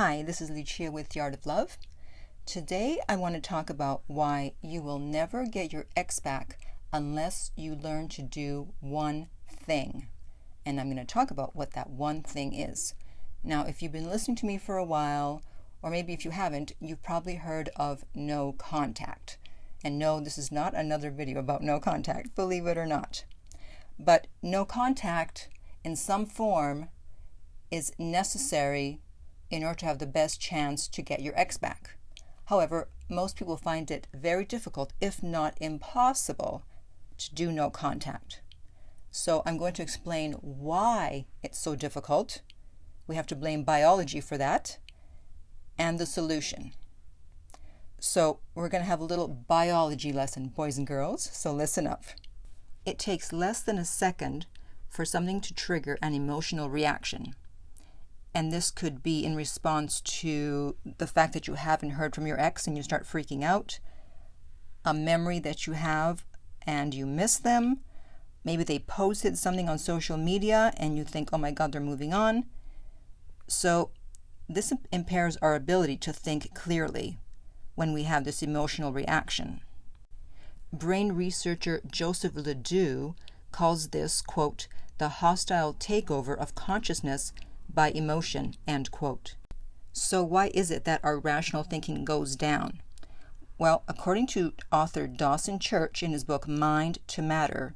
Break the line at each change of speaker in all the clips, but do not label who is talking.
Hi, this is Lucia with The Art of Love. Today I want to talk about why you will never get your ex back unless you learn to do one thing. And I'm going to talk about what that one thing is. Now, if you've been listening to me for a while, or maybe if you haven't, you've probably heard of no contact. And no, this is not another video about no contact, believe it or not. But no contact in some form is necessary in order to have the best chance to get your ex back. However, most people find it very difficult, if not impossible, to do no contact. So I'm going to explain why it's so difficult. We have to blame biology for that, and the solution. So we're going to have a little biology lesson, boys and girls, so listen up. It takes less than a second for something to trigger an emotional reaction. And this could be in response to the fact that you haven't heard from your ex and you start freaking out, a memory that you have and you miss them. Maybe they posted something on social media and you think, oh my God, they're moving on. So this impairs our ability to think clearly when we have this emotional reaction. Brain researcher Joseph Ledoux calls this, quote, the hostile takeover of consciousness by emotion, end quote. So why is it that our rational thinking goes down? Well, according to author Dawson Church in his book Mind to Matter,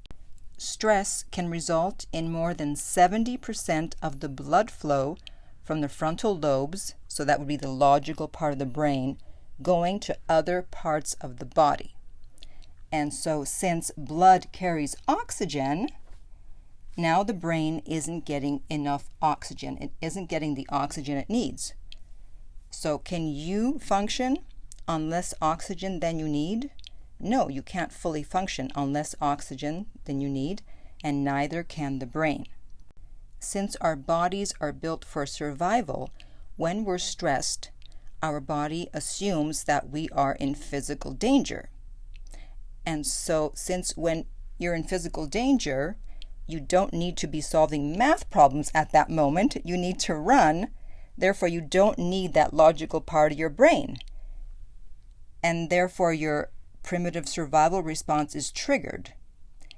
stress can result in more than 70% of the blood flow from the frontal lobes, so that would be the logical part of the brain, going to other parts of the body. And so since blood carries oxygen, now the brain isn't getting enough oxygen. It isn't getting the oxygen it needs. So can you function on less oxygen than you need? No, you can't fully function on less oxygen than you need, and neither can the brain. Since our bodies are built for survival, when we're stressed, our body assumes that we are in physical danger. And so since when you're in physical danger, you don't need to be solving math problems at that moment. You need to run. Therefore, you don't need that logical part of your brain. And therefore, your primitive survival response is triggered.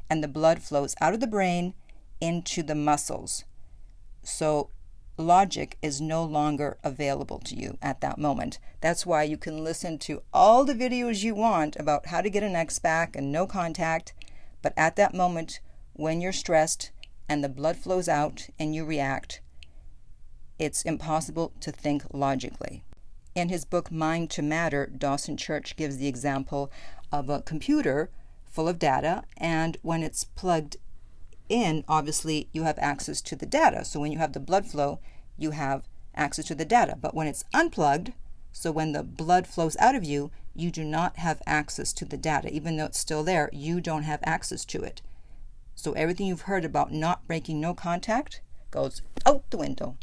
And the blood flows out of the brain into the muscles. So logic is no longer available to you at that moment. That's why you can listen to all the videos you want about how to get an ex back and no contact. But at that moment, when you're stressed and the blood flows out and you react, it's impossible to think logically. In his book Mind to Matter, Dawson Church gives the example of a computer full of data, and when it's plugged in, obviously you have access to the data. So when you have the blood flow, you have access to the data. But when it's unplugged, so when the blood flows out of you, you do not have access to the data. Even though it's still there, you don't have access to it. So everything you've heard about not breaking no contact goes out the window.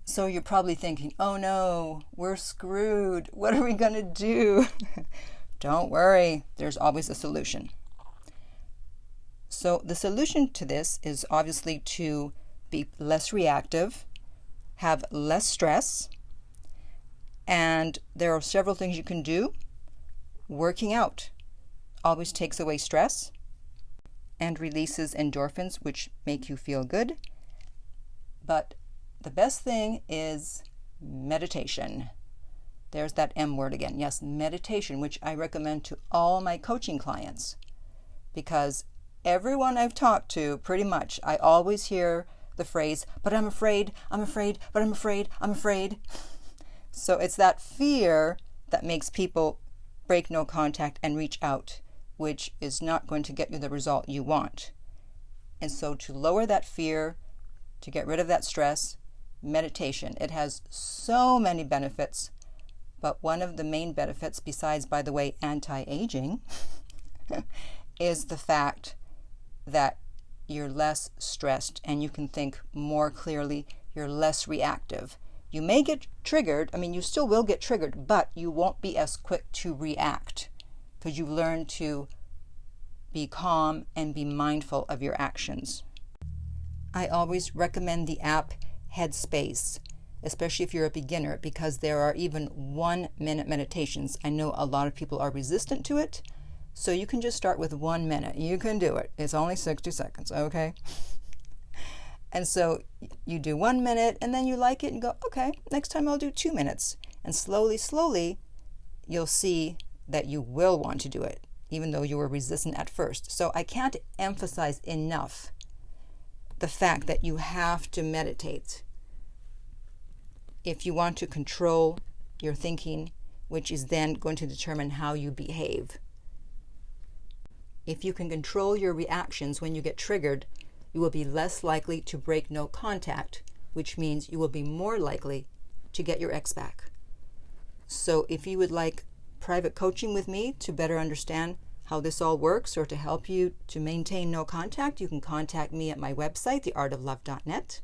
So you're probably thinking, oh no, we're screwed. What are we going to do? Don't worry, there's always a solution. So the solution to this is obviously to be less reactive, have less stress, and there are several things you can do. Working out always takes away stress and releases endorphins, which make you feel good. But the best thing is meditation. There's that M word again. Yes, meditation, which I recommend to all my coaching clients, because everyone I've talked to, pretty much, I always hear the phrase, but I'm afraid, but I'm afraid. So it's that fear that makes people break no contact and reach out, which is not going to get you the result you want. And so to lower that fear, to get rid of that stress, meditation. It has so many benefits, but one of the main benefits, besides, by the way, anti-aging, is the fact that you're less stressed and you can think more clearly. You're less reactive. You may get triggered. I mean, you still will get triggered, but you won't be as quick to react because you've learned to be calm and be mindful of your actions. I always recommend the app Headspace. especially if you're a beginner, because there are even 1-minute meditations. I know a lot of people are resistant to it, so you can just start with 1 minute. You can do it. It's only 60 seconds, okay? And so you do 1 minute, and then you like it and go, okay, next time I'll do 2 minutes. And slowly, slowly, you'll see that you will want to do it, even though you were resistant at first. So I can't emphasize enough the fact that you have to meditate if you want to control your thinking, which is then going to determine how you behave. If you can control your reactions when you get triggered, you will be less likely to break no contact, which means you will be more likely to get your ex back. So if you would like private coaching with me to better understand how this all works, or to help you to maintain no contact, you can contact me at my website, theartoflove.net.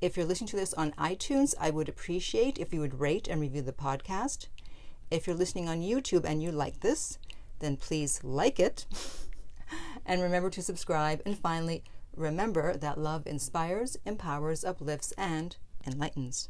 If you're listening to this on iTunes, I would appreciate if you would rate and review the podcast. If you're listening on YouTube and you like this, then please like it. And remember to subscribe. And finally, remember that love inspires, empowers, uplifts, and enlightens.